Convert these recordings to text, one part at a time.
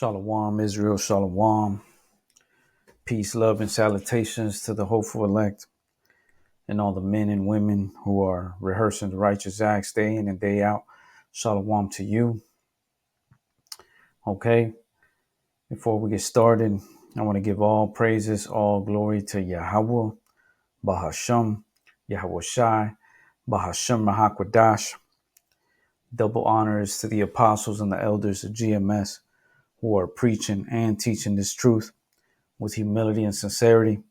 Shalom, Israel, Shalom. Peace, love, and salutations to the hopeful elect and all the men and women who are rehearsing the righteous acts day in and day out. Shalom to you. Okay, before we get started, I want to give all praises, all glory to Yahawah, Bahasham, Yahawashi, Bahasham Mahakwadash. Double honors to the apostles and the elders of GMS who are preaching and teaching this truth with humility and sincerity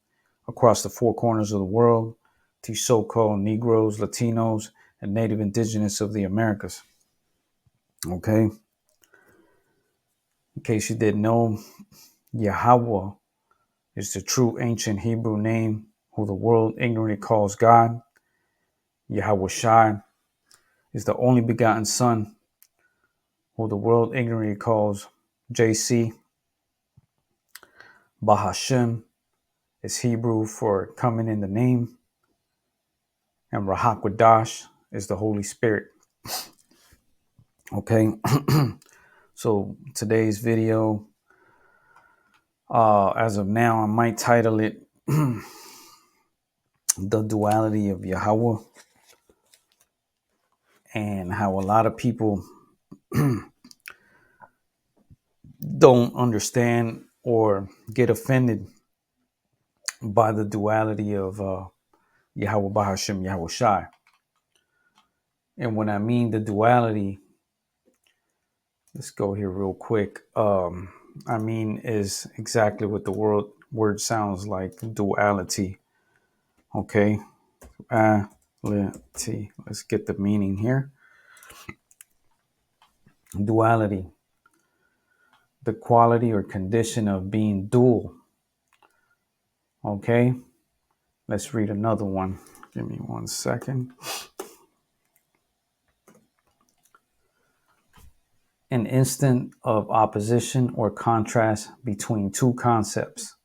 across the four corners of the world to so-called Negroes, Latinos, and Native Indigenous of the Americas. Okay? In case you didn't know, Yahawah is the true ancient Hebrew name who the world ignorantly calls God. Yahawashi is the only begotten Son who the world ignorantly calls JC. Bahashim is Hebrew for coming in the name. And Rahakwadash is the Holy Spirit. Okay? So today's video, as of now, I might title it The Duality of Yahawah, and how a lot of people don't understand or get offended by the duality of Yahawah Bahashim Yahawashi. And when I mean the duality, let's go here real quick. I mean is exactly what the word sounds like, duality. Okay, duality. Let's get the meaning here. Duality, the quality or condition of being dual. Okay, let's read another one. Give me 1 second. An instant of opposition or contrast between two concepts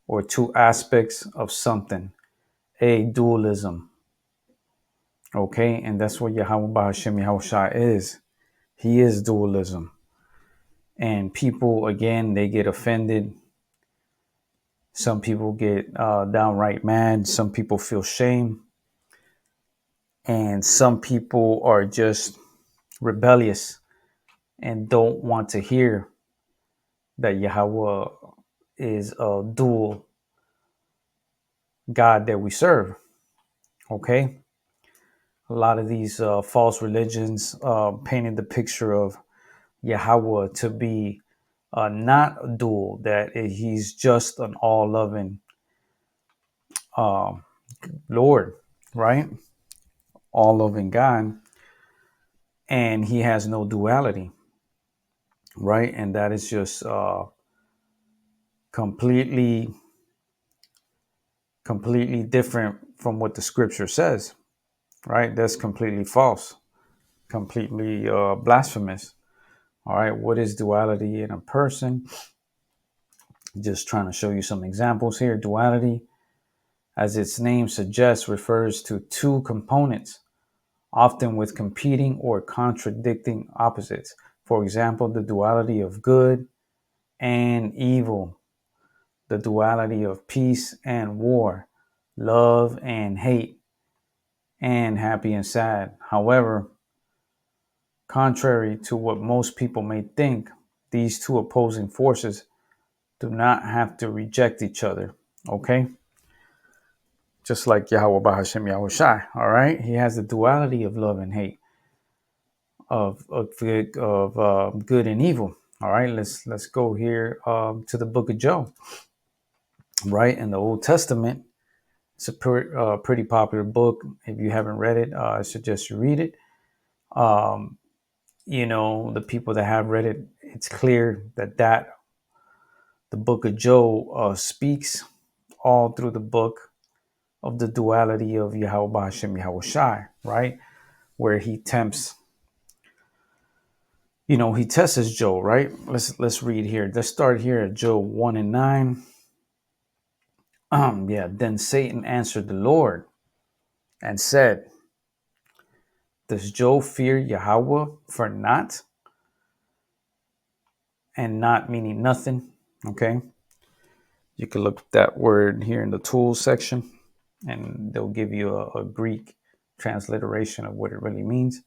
or two aspects of something. A dualism. Okay, and that's what Yahawah Bahashim Yahawashi is. He is dualism. And people, again, they get offended. Some people get downright mad. Some people feel shame. And some people are just rebellious and don't want to hear that Yahawah is a dual God that we serve. Okay? A lot of these false religions painted the picture of Yahawah to be not dual, that he's just an all-loving Lord, right? All-loving God, and he has no duality, right? And that is just completely different from what the scripture says, right? That's completely false, completely blasphemous. All right, what is duality in a person? Just trying to show you some examples here. Duality, as its name suggests, refers to two components, often with competing or contradicting opposites. For example, the duality of good and evil, the duality of peace and war, love and hate, and happy and sad. However, contrary to what most people may think, these two opposing forces do not have to reject each other. Okay? Just like Yahawah Bahashim Yahawashi. All right? He has the duality of love and hate, of good and evil. All right, let's go here to the book of Job. Right, in the Old Testament, it's a pretty popular book. If you haven't read it, I suggest you read it. The people that have read it, it's clear that the book of Job speaks all through the book of the duality of Yahawah Bahashim Yahawashi, right, where he tempts. He tests Job, right? Let's read here. Let's start here at Job 1 and 9. Then Satan answered the Lord and said, does Job fear Yahawah for naught? and not meaning nothing. Okay. You can look at that word here in the tools section, and they'll give you a Greek transliteration of what it really means.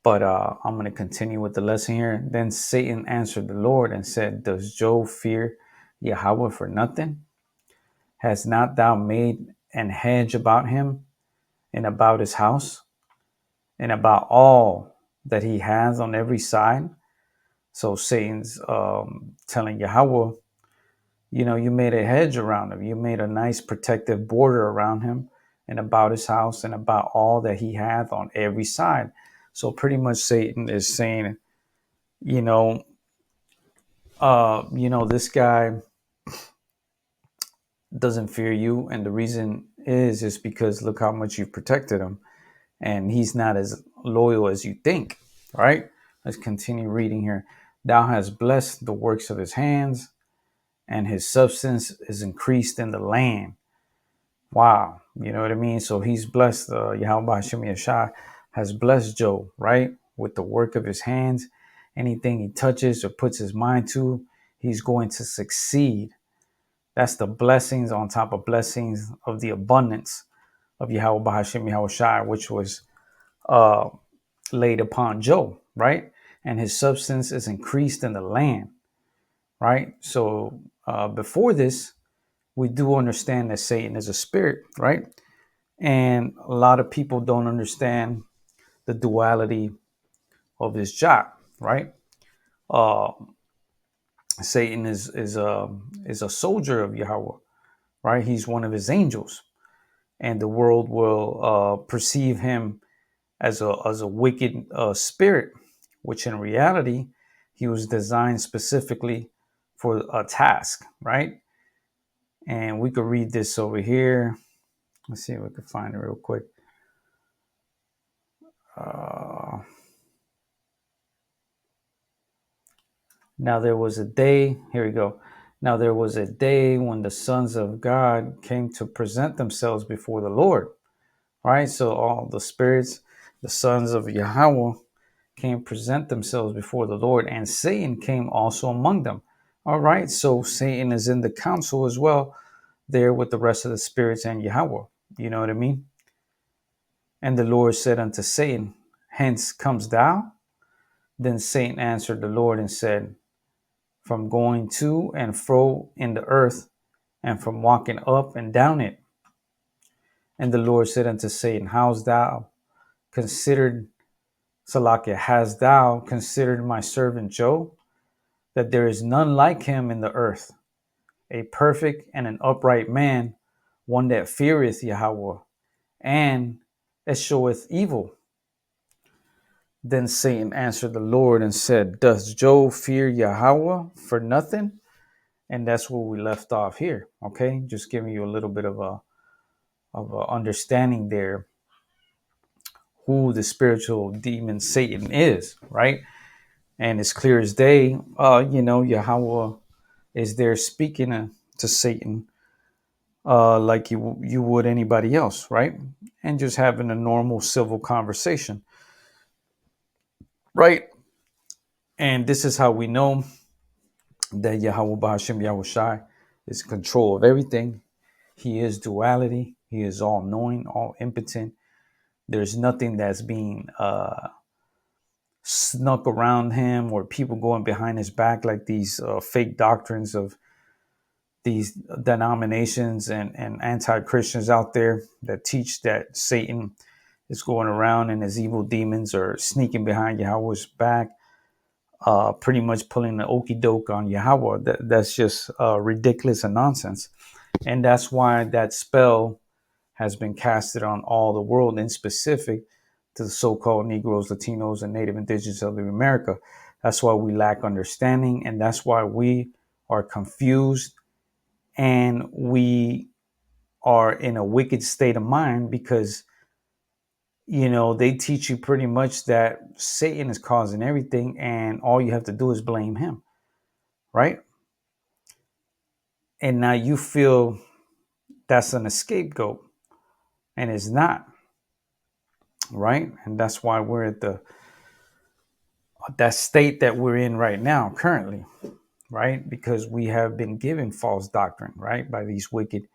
But I'm going to continue with the lesson here. Then Satan answered the Lord and said, Does Job fear Yahawah for nothing? Has not thou made an hedge about him and about his house and about all that he has on every side? So Satan's telling Yahawah, you made a hedge around him. You made a nice protective border around him and about his house and about all that he hath on every side. So pretty much Satan is saying, you know, this guy doesn't fear you. And the reason is because look how much you've protected him. And he's not as loyal as you think. Right? Let's continue reading here. Thou hast blessed the works of his hands, and his substance is increased in the land. Wow. You know what I mean? So he's blessed, Yahawashi has blessed Job, right? With the work of his hands. Anything he touches or puts his mind to, he's going to succeed. That's the blessings on top of blessings of the abundance of Yahawashi, which was uh, laid upon Job, right? And his substance is increased in the land, right? So before this, we do understand that Satan is a spirit, right? And a lot of people don't understand the duality of his job, right? Uh, Satan is a soldier of Yahweh, right? He's one of his angels, and the world will perceive him as a wicked spirit, which in reality he was designed specifically for a task, right? And we could read this over here. Let's see if we can find it real quick. Uh, Now there was a day, here we go. Now there was a day when the sons of God came to present themselves before the Lord. Right? So all the spirits, the sons of Yahawah, came present themselves before the Lord, and Satan came also among them. All right, so Satan is in the council as well, there with the rest of the spirits and Yahawah. You know what I mean? And the Lord said unto Satan, Hence comes thou? Then Satan answered the Lord and said, From going to and fro in the earth, and from walking up and down it. And the Lord said unto Satan, How's thou considered, Salakia, hast thou considered my servant Job, that there is none like him in the earth, a perfect and an upright man, one that feareth Yahweh, and escheweth evil? Then Satan answered the Lord and said, Does Job fear Yahweh for nothing? And that's where we left off here. Okay, just giving you a little bit of a understanding there who the spiritual demon Satan is, right? And it's clear as day. Yahweh is there speaking to Satan like you would anybody else, right? And just having a normal civil conversation, right? And this is how we know that Yahweh Bahashim Yahawashi is in control of everything. He is duality. He is all knowing, all impotent. There's nothing that's being snuck around him or people going behind his back like these fake doctrines of these denominations and anti-Christians out there that teach that Satan is going around and his evil demons are sneaking behind Yahweh's back, pretty much pulling the okey doke on Yahweh. That's just ridiculous and nonsense. And that's why that spell has been casted on all the world, in specific to the so-called Negroes, Latinos, and Native Indigenous of America. That's why we lack understanding, and that's why we are confused and we are in a wicked state of mind because they teach you pretty much that Satan is causing everything and all you have to do is blame him, right? And now you feel that's an scapegoat, and it's not, right? And that's why we're at that state that we're in right now, currently, right? Because we have been given false doctrine, right, by these wicked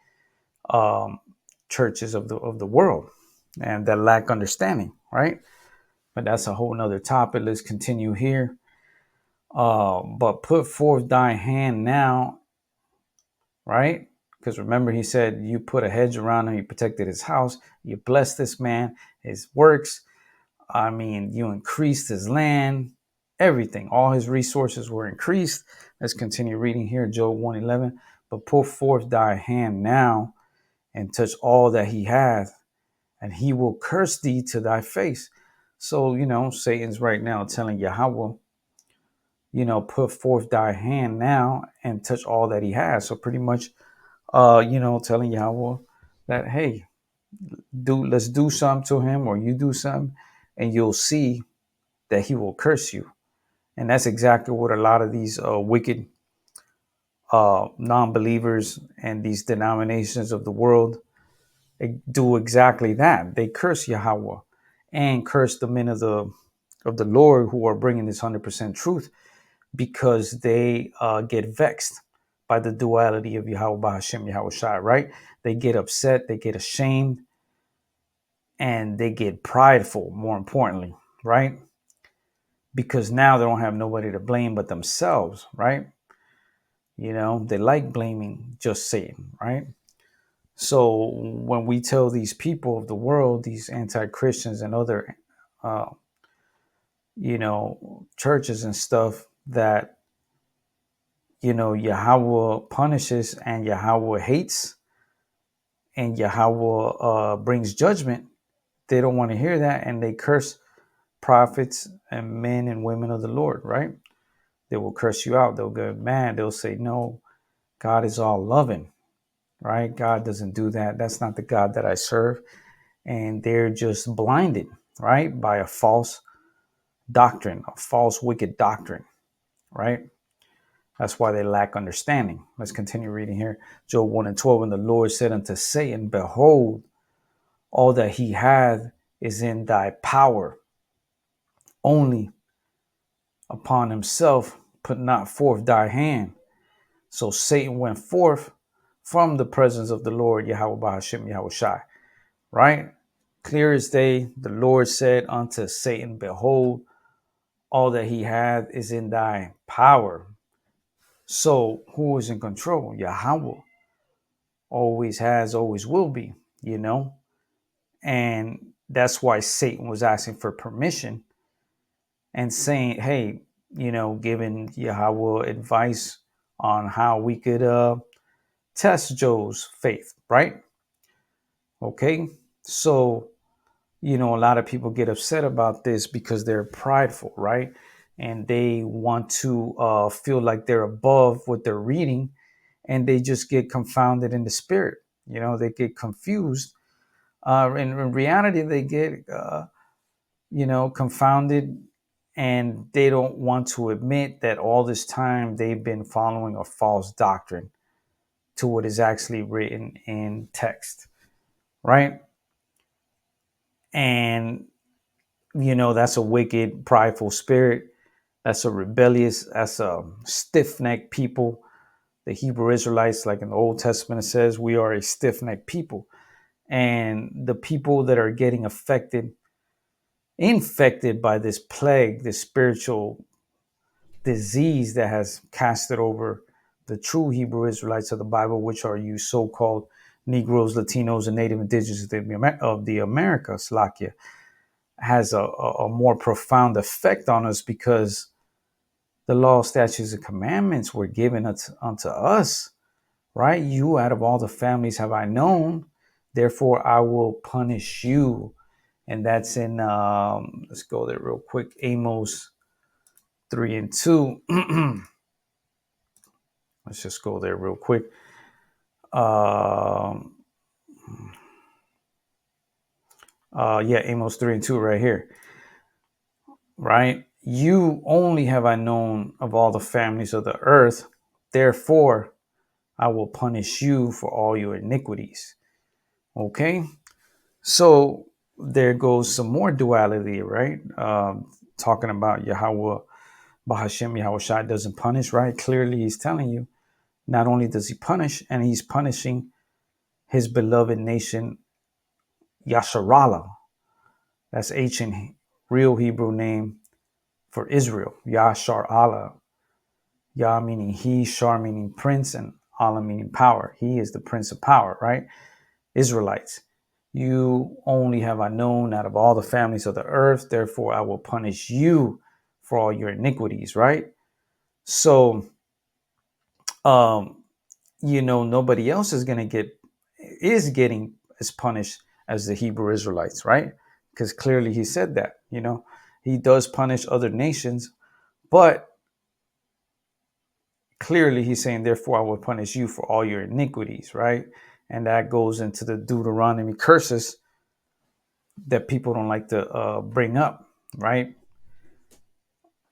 um, churches of the world, and that lack understanding, right? But that's a whole nother topic. Let's continue here. But put forth thy hand now, right? Because remember, he said, you put a hedge around him, you protected his house, you blessed this man, his works. I mean, you increased his land, everything. All his resources were increased. Let's continue reading here, Job 1:11. But put forth thy hand now and touch all that he hath, and he will curse thee to thy face. So, Satan's right now telling Yahawah, put forth thy hand now and touch all that he has. So pretty much, telling Yahawah that, hey, let's do something to him, or you do something, and you'll see that he will curse you. And that's exactly what a lot of these wicked non-believers and these denominations of the world do exactly that. They curse Yahawah and curse the men of the Lord who are bringing this 100% truth, because they get vexed by the duality of Yahawah Hashem Yahawashi, right? They get upset, they get ashamed, and they get prideful, more importantly, right? Because now they don't have nobody to blame but themselves, right? They like blaming just Satan, right? So when we tell these people of the world, these anti-Christians and other, uh, churches and stuff, that, Yahawah punishes and Yahawah hates and Yahawah brings judgment, they don't want to hear that, and they curse prophets and men and women of the Lord, right? They will curse you out. They'll get mad. They'll say, no, God is all loving, right? God doesn't do that. That's not the God that I serve. And they're just blinded, right, by a false doctrine, a false wicked doctrine, right? That's why they lack understanding. Let's continue reading here. Job 1:12. And the Lord said unto Satan, behold, all that he hath is in thy power. Only upon himself put not forth thy hand. So Satan went forth from the presence of the Lord, Yahawah Hashem Yahawashi, right? Clear as day, the Lord said unto Satan, behold, all that he hath is in thy power. So who is in control? Yahawah. Always has, always will be, And that's why Satan was asking for permission and saying, hey, giving Yahawah advice on how we could test Job's faith, right? Okay. So, a lot of people get upset about this because they're prideful, right? And they want to feel like they're above what they're reading, and they just get confounded in the spirit. They get confused. In reality, they get, confounded, and they don't want to admit that all this time they've been following a false doctrine to what is actually written in text, right? And, that's a wicked, prideful spirit. That's a rebellious, that's a stiff-necked people. The Hebrew Israelites, like in the Old Testament, it says we are a stiff-necked people. And the people that are getting infected by this plague, this spiritual disease that has casted over the true Hebrew Israelites of the Bible, which are you so-called Negroes, Latinos, and Native Indigenous of the Americas, Slakia, has a more profound effect on us, because the law, statutes, and commandments were given unto us, right? You out of all the families have I known, therefore I will punish you. And that's in, let's go there real quick, Amos 3:2. Let's just go there real quick. Amos 3:2 right here, right? You only have I known of all the families of the earth, therefore I will punish you for all your iniquities. Okay, so there goes some more duality, right? talking about Yahawah, Bahashem, Yahawashi doesn't punish, right? Clearly, he's telling you not only does he punish, and he's punishing his beloved nation, Yasharallah. That's ancient real Hebrew name for Israel, Yashar Allah. Yah meaning he, Shar meaning prince, and Allah meaning power. He is the prince of power, right? Israelites, you only have I known out of all the families of the earth, therefore I will punish you for all your iniquities, right? So, nobody else is getting as punished as the Hebrew Israelites, right? Because clearly he said that, he does punish other nations, but clearly he's saying, therefore I will punish you for all your iniquities, right? And that goes into the Deuteronomy curses that people don't like to bring up, right?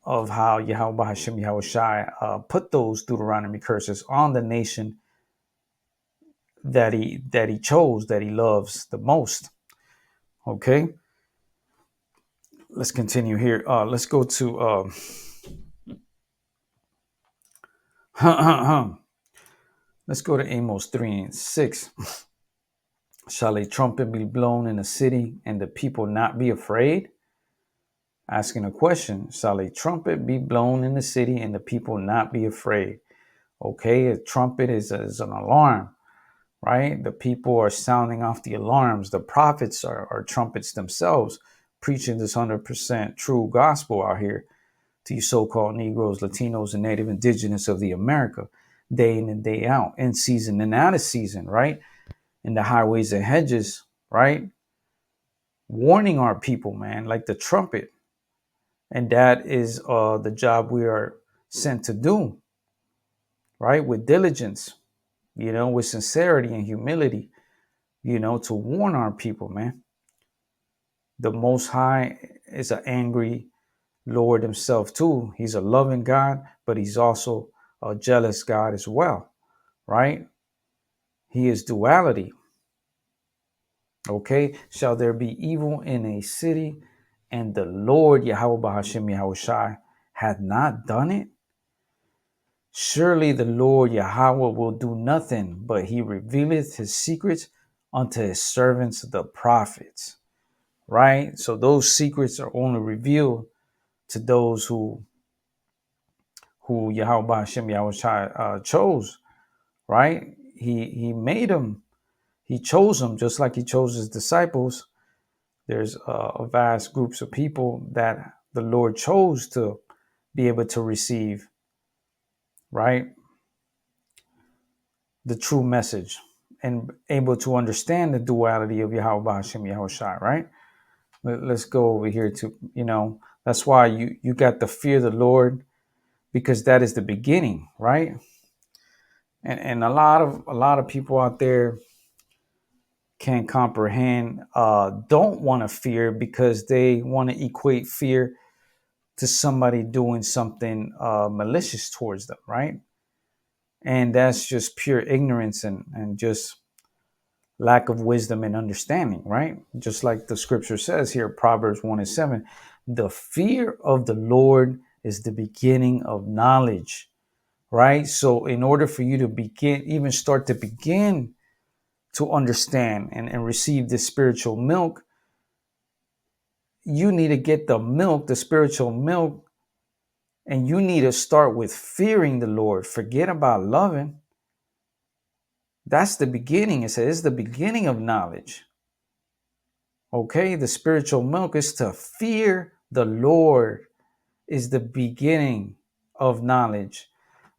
Of how Yahweh Hashem Yahawashi put those Deuteronomy curses on the nation that he chose, that he loves the most. Okay, let's continue here. Let's go to let's go to Amos 3:6. Shall a trumpet be blown in a city and the people not be afraid? Asking a question. Shall a trumpet be blown in the city and the people not be afraid? Okay, a trumpet is an alarm, right? The people are sounding off the alarms. The prophets are trumpets themselves, preaching this 100% true gospel out here to you so-called Negroes, Latinos, and Native Indigenous of the America, day in and day out, in season and out of season, right? In the highways and hedges, right? Warning our people, man, like the trumpet. And that is the job we are sent to do, right? With diligence, with sincerity and humility, to warn our people, man. The Most High is an angry Lord himself, too. He's a loving God, but he's also a jealous God as well, right? He is duality. Okay, shall there be evil in a city and the Lord Yahweh Hashem Yahawashi hath not done it? Surely the Lord Yahweh will do nothing, but he revealeth his secrets unto his servants, the prophets. Right? So those secrets are only revealed to those who Yahweh Hashem Yahawashi chose. Right? He made them. He chose them just like he chose his disciples. There's a vast groups of people that the Lord chose to be able to receive, right, the true message and able to understand the duality of Yahweh Hashem Yahawashi, right? Let's go over here to, that's why you got to fear the Lord, because that is the beginning, right? And a lot of people out there can't comprehend, don't want to fear because they want to equate fear to somebody doing something malicious towards them, right? And that's just pure ignorance and just lack of wisdom and understanding, right? Just like the scripture says here, Proverbs 1:7, the fear of the Lord is the beginning of knowledge, right? So in order for you to begin to understand and receive this spiritual milk, you need to get the spiritual milk, and you need to start with fearing the Lord. Forget about loving. That's the beginning. It says it's the beginning of knowledge. Okay, the spiritual milk is to fear the Lord, is the beginning of knowledge.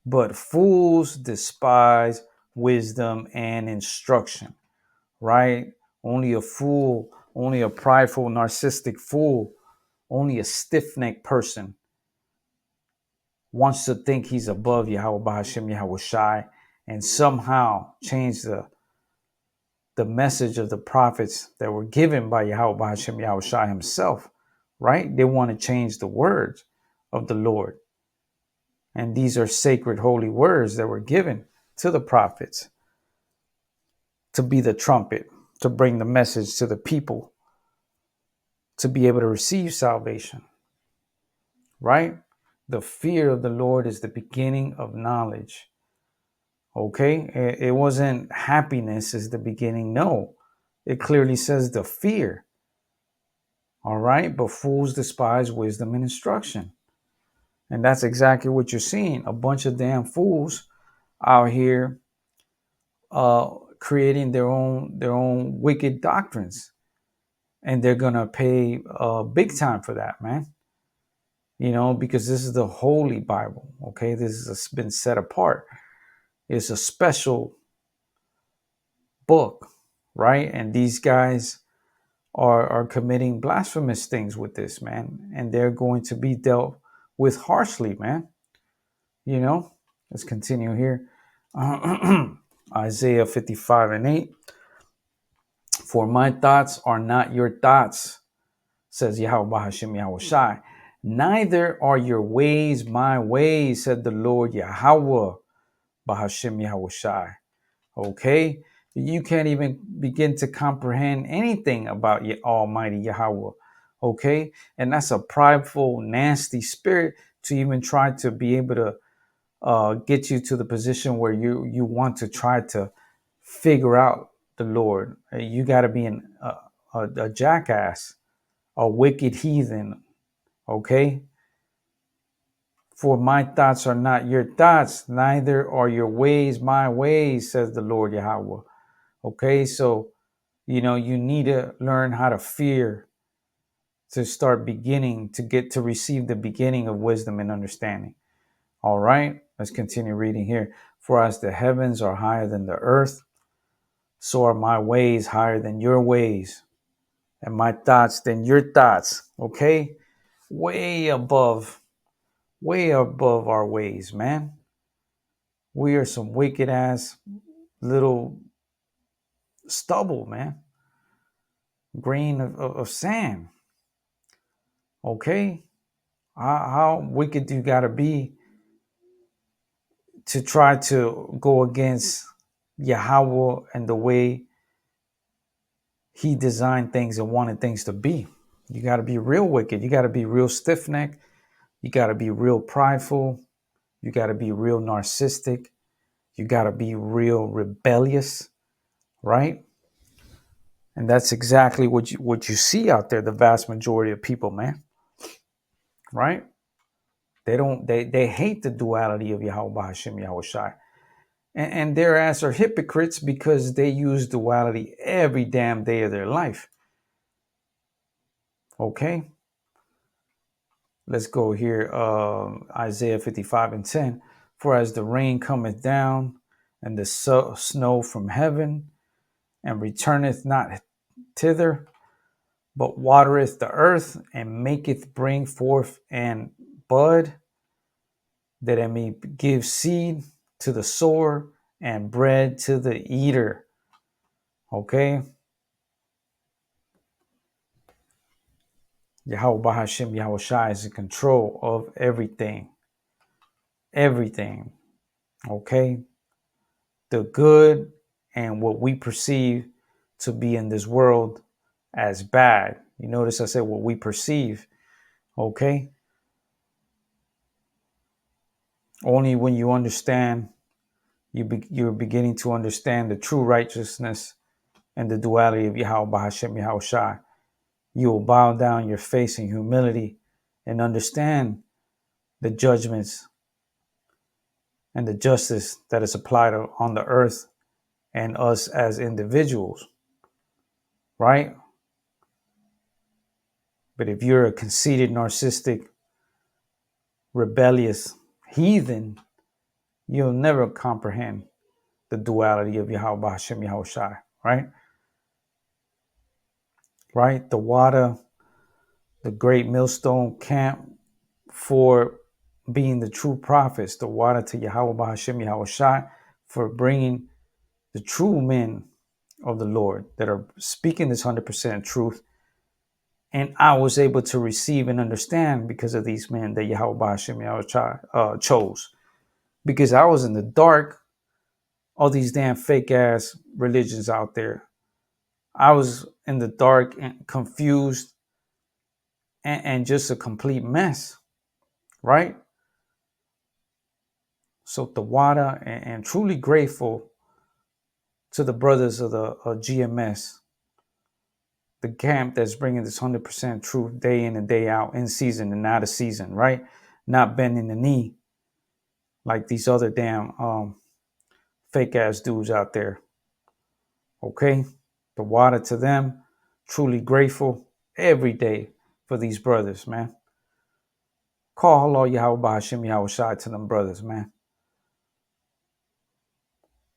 But fools despise wisdom and instruction, right? Only a fool, only a prideful, narcissistic fool, only a stiff-necked person wants to think he's above Yahweh Hashem Yahawashi and somehow change the message of the prophets that were given by Yahweh Hashem Yahawashi himself, right? They want to change the words of the Lord. And these are sacred, holy words that were given to the prophets to be the trumpet, to bring the message to the people, to be able to receive salvation. right? The fear of the Lord is the beginning of knowledge. Okay? It wasn't happiness is the beginning. No, it clearly says the fear. All right? But fools despise wisdom and instruction. And that's exactly what you're seeing. A bunch of damn fools out here uh, creating their own wicked doctrines. And they're gonna pay big time for that, man. Because this is the Holy Bible. Okay, this has been set apart. It's a special book, right? And these guys are committing blasphemous things with this, man, and they're going to be dealt with harshly, man. You know, let's continue here. Isaiah 55:8. For my thoughts are not your thoughts, says Yahawah Hashem Yahawashi. Neither are your ways my ways, said the Lord Yahawah Bahashem Yahawashi. Okay? You can't even begin to comprehend anything about your Almighty Yahawah. Okay? And that's a prideful, nasty spirit to even try to be able to get you to the position where you want to try to figure out the Lord. You got to be a jackass, a wicked heathen. Okay? For my thoughts are not your thoughts, neither are your ways my ways, says the Lord Yahawah. Okay, so you need to learn how to fear to start beginning to get to receive the beginning of wisdom and understanding. All right, let's continue reading here. For as the heavens are higher than the earth, so are my ways higher than your ways, and my thoughts than your thoughts. Okay, way above our ways, man. We are some wicked ass little stubble, man. Grain of sand. Okay, how wicked do you got to be to try to go against Yahawah and the way he designed things and wanted things to be? You got to be real wicked. You got to be real stiff-necked. You got to be real prideful. You got to be real narcissistic. You got to be real rebellious, right? And that's exactly what you see out there, the vast majority of people, man, right? They hate the duality of Yahawah Hashem Yahawashi. And their ass are hypocrites because they use duality every damn day of their life. Okay, let's go here. Isaiah 55:10. For as the rain cometh down and the snow from heaven, and returneth not thither, but watereth the earth and maketh bring forth and bud, that it may give seed to the sower and bread to the eater. Okay. Yahawah Hashem Yahawashi is in control of everything. Everything. Okay. The good and what we perceive to be in this world as bad. You notice I said what we perceive. Okay. Only when you understand, you're beginning to understand the true righteousness and the duality of Yahawah Hashem Yahawashi. You will bow down your face in humility and understand the judgments and the justice that is applied on the earth and us as individuals, right? But if you're a conceited, narcissistic, rebellious heathen, you'll never comprehend the duality of Yahawah Hashem Yahawashi, right? Right? The water, the great millstone camp for being the true prophets, the water to Yahawah Hashem Yahawashi for bringing the true men of the Lord that are speaking this 100% truth. And I was able to receive and understand because of these men that Yahawah Hashem Yahawashi chose. Because I was in the dark, all these damn fake ass religions out there. I was in the dark and confused and just a complete mess. right? So the water and truly grateful to the brothers of the GMS, the camp that's bringing this 100% truth day in and day out, in season and out of season, right? Not bending the knee like these other damn fake ass dudes out there. Okay? The water to them, truly grateful every day for these brothers, man. Call Allah Yahawah Hashem Yahawashi to them brothers, man.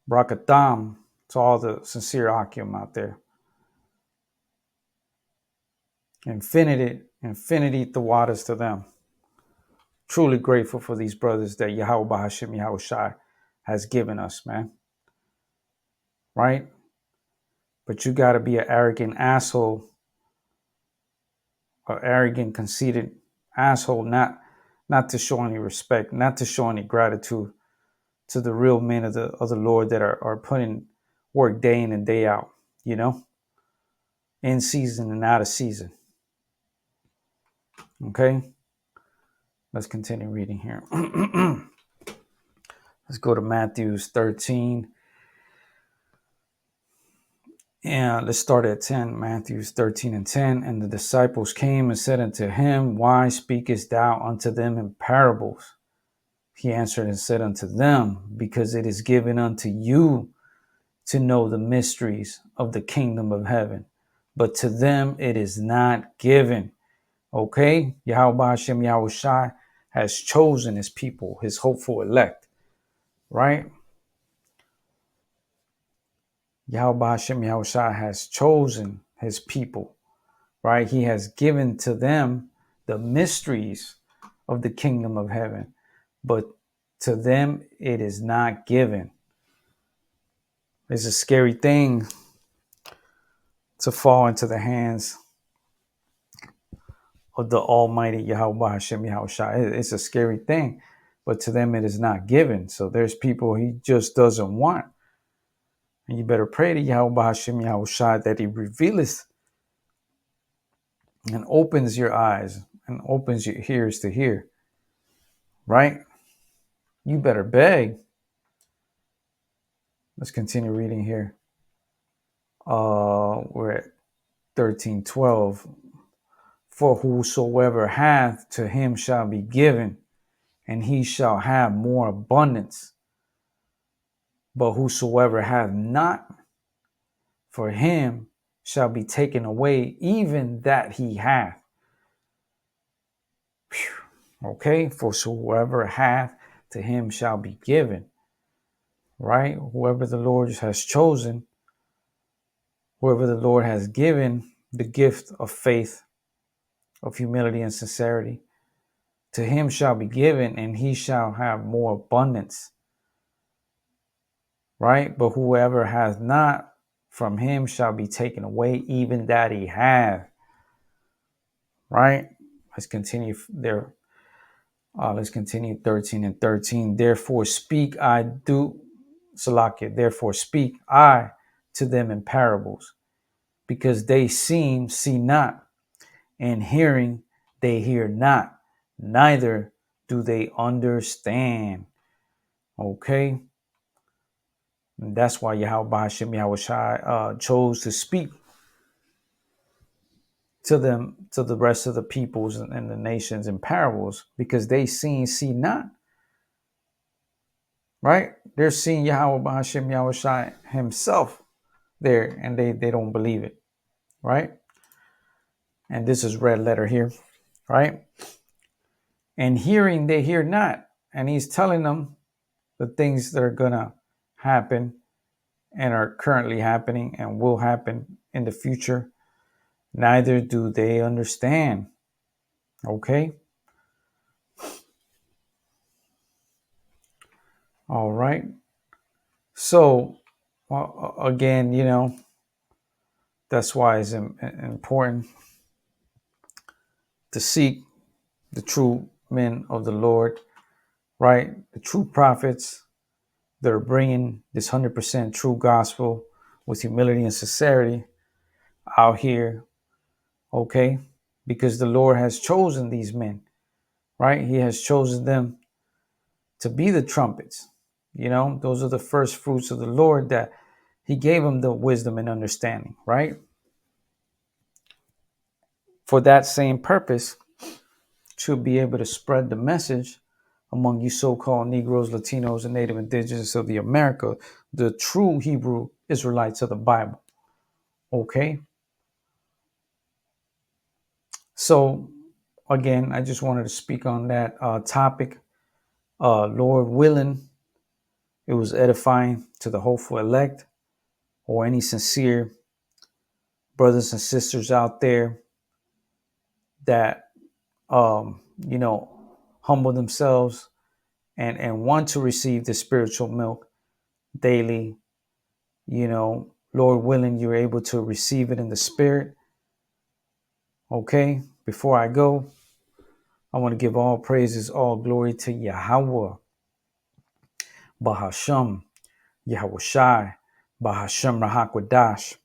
Brakatham to all the sincere Akim out there. Infinity the waters to them. Truly grateful for these brothers that Yahawah Hashem Yahawashi has given us, man. Right? But you got to be an arrogant asshole, an arrogant, conceited asshole, not to show any respect, not to show any gratitude to the real men of the Lord that are putting work day in and day out, you know, in season and out of season. Okay, let's continue reading here. Let's go to Matthew 13. And let's start at 10, Matthew 13 and 10. And the disciples came and said unto him, Why speakest thou unto them in parables? He answered and said unto them, Because it is given unto you to know the mysteries of the kingdom of heaven, but to them it is not given. Okay? Yahawah Hashem Yahawashi has chosen his people, his hopeful elect, right? Yahawah Hashem Yahawashi has chosen his people, right? He has given to them the mysteries of the kingdom of heaven, but to them it is not given. It's a scary thing to fall into the hands of the Almighty Yahawah Hashem Yahawashi. It's a scary thing, but to them it is not given. So there's people he just doesn't want. And you better pray to Yahawah Hashem Yahawashi that he revealeth and opens your eyes and opens your ears to hear. Right? You better beg. Let's continue reading here. We're at 13:12. For whosoever hath, to him shall be given, and he shall have more abundance. But whosoever hath not, for him shall be taken away even that he hath. Whew. Okay, for whosoever hath, to him shall be given. Right? Whoever the Lord has chosen, whoever the Lord has given the gift of faith, of humility and sincerity, to him shall be given, and he shall have more abundance. Right? But whoever hath not, from him shall be taken away even that he hath. Right? Let's continue there. Let's continue 13 and 13. Therefore speak I to them in parables, because they see not, and hearing they hear not, neither do they understand. Okay? And that's why Yahawah Hashem Yahawashi chose to speak to them, to the rest of the peoples and the nations in parables, because they see not. Right? They're seeing Yahawah Hashem Yahawashi himself there, and they don't believe it. Right? And this is red letter here. Right? And hearing they hear not. And he's telling them the things that are going to happen and are currently happening and will happen in the future. Neither do they understand. Okay? All right. So, again, that's why it's important to seek the true men of the Lord, right? The true prophets that are bringing this 100% true gospel with humility and sincerity out here, okay? Because the Lord has chosen these men, right? He has chosen them to be the trumpets. Those are the first fruits of the Lord, that he gave them the wisdom and understanding, right? For that same purpose, to be able to spread the message among you so-called Negroes, Latinos, and Native Indigenous of the America, the true Hebrew Israelites of the Bible. Okay? So, again, I just wanted to speak on that topic. Lord willing, it was edifying to the hopeful elect, or any sincere brothers and sisters out there that, humble themselves and want to receive the spiritual milk daily. Lord willing, you're able to receive it in the spirit. Okay, before I go, I want to give all praises, all glory to Yahawah, Bahasham, Yahawashi, Bahasham Rahakwadash.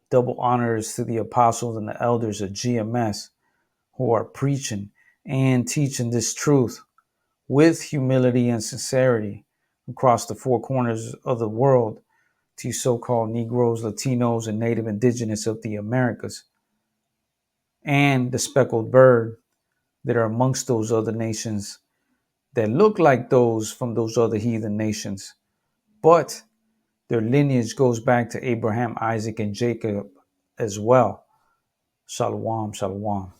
Double honors to the apostles and the elders of GMS who are preaching and teaching this truth with humility and sincerity across the four corners of the world, to you so-called Negroes, Latinos, and Native Indigenous of the Americas, and the speckled bird that are amongst those other nations that look like those from those other heathen nations, but their lineage goes back to Abraham, Isaac, and Jacob as well. Shalom, shalom.